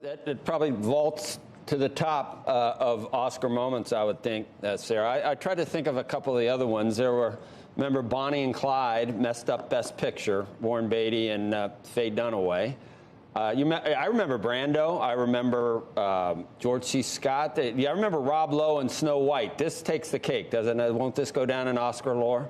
That probably vaults to the top of Oscar moments, I would think, Sarah. I tried to think of a couple of the other ones. Remember Bonnie and Clyde, messed up Best Picture, Warren Beatty and Faye Dunaway. I remember Brando. I remember George C. Scott. I remember Rob Lowe and Snow White. This takes the cake, doesn't it? Won't this go down in Oscar lore?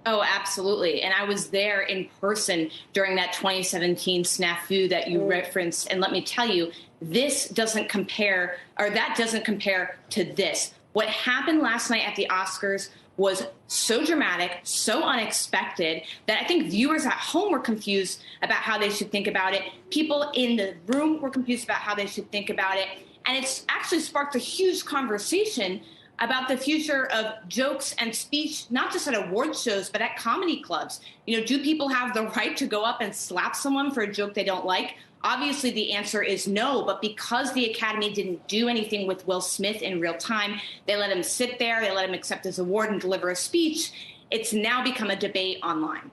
Oh, absolutely. And I was there in person during that 2017 snafu that you referenced. And let me tell you, this doesn't compare, or that doesn't compare to this. What happened last night at the Oscars was so dramatic, so unexpected, that I think viewers at home were confused about how they should think about it. People in the room were confused about how they should think about it. And it's actually sparked a huge conversation about the future of jokes and speech, not just at award shows, but at comedy clubs. You know, do people have the right to go up and slap someone for a joke they don't like? Obviously, the answer is no, but because the Academy didn't do anything with Will Smith in real time, they let him sit there, they let him accept his award and deliver a speech. It's now become a debate online.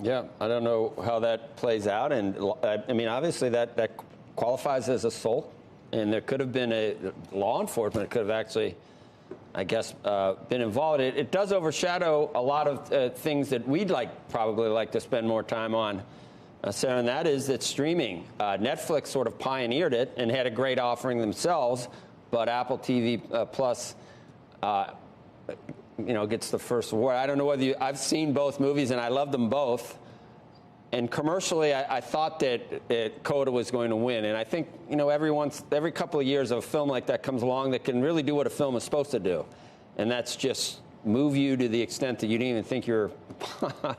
Yeah, I don't know how that plays out. And I mean, obviously, that qualifies as assault. And there could have been a law enforcement could have actually, I guess, been involved. It does overshadow a lot of things that we'd probably like to spend more time on, Sarah, and that is that streaming. Netflix sort of pioneered it and had a great offering themselves, but Apple TV Plus, gets the first award. I don't know whether I've seen both movies, and I love them both. And commercially, I thought that Coda was going to win. And I think, every couple of years a film like that comes along that can really do what a film is supposed to do. And that's just move you to the extent that you didn't even think you're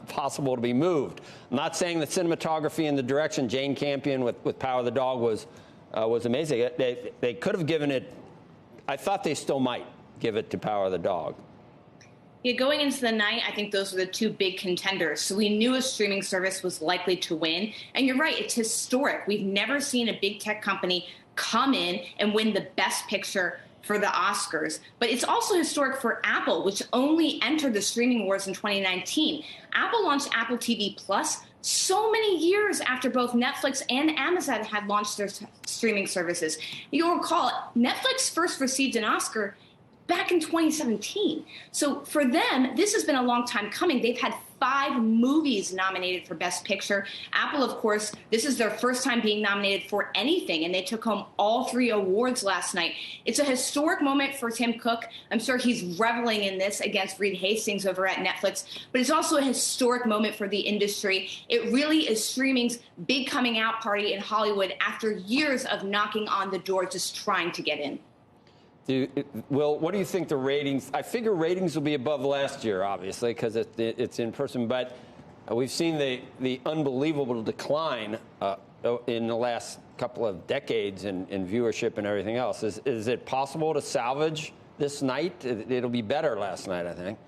possible to be moved. I'm not saying the cinematography and the direction Jane Campion with Power of the Dog was amazing. They could have given it, I thought they still might give it to Power of the Dog. Yeah, going into the night, I think those were the two big contenders. So we knew a streaming service was likely to win. And you're right, it's historic. We've never seen a big tech company come in and win the Best Picture for the Oscars. But it's also historic for Apple, which only entered the streaming wars in 2019. Apple launched Apple TV Plus so many years after both Netflix and Amazon had launched their streaming services. You'll recall, Netflix first received an Oscar back in 2017. So for them, this has been a long time coming. They've had 5 movies nominated for Best Picture. Apple, of course, this is their first time being nominated for anything, and they took home all 3 awards last night. It's a historic moment for Tim Cook. I'm sure he's reveling in this against Reed Hastings over at Netflix, but it's also a historic moment for the industry. It really is streaming's big coming out party in Hollywood after years of knocking on the door, just trying to get in. Will, what do you think the ratings? I figure ratings will be above last year, obviously, because it's in person. But we've seen the unbelievable decline in the last couple of decades in viewership and everything else. Is it possible to salvage this night? It'll be better last night, I think.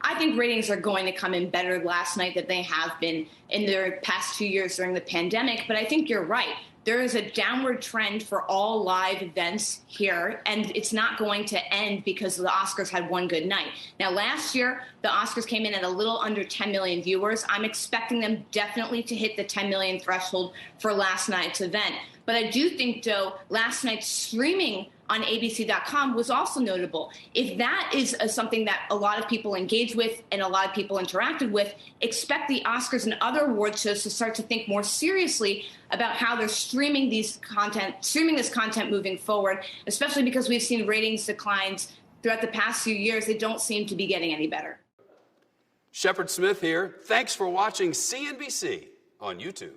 I think ratings are going to come in better last night than they have been in their past 2 years during the pandemic. But I think you're right. There is a downward trend for all live events here, and it's not going to end because the Oscars had one good night. Now, last year, the Oscars came in at a little under 10 million viewers. I'm expecting them definitely to hit the 10 million threshold for last night's event. But I do think, Joe, last night's streaming on ABC.com was also notable. If that is something that a lot of people engage with and a lot of people interacted with, expect the Oscars and other award shows to start to think more seriously about how they're streaming this content moving forward, especially because we've seen ratings declines throughout the past few years. They don't seem to be getting any better. Shepard Smith here. Thanks for watching CNBC on YouTube.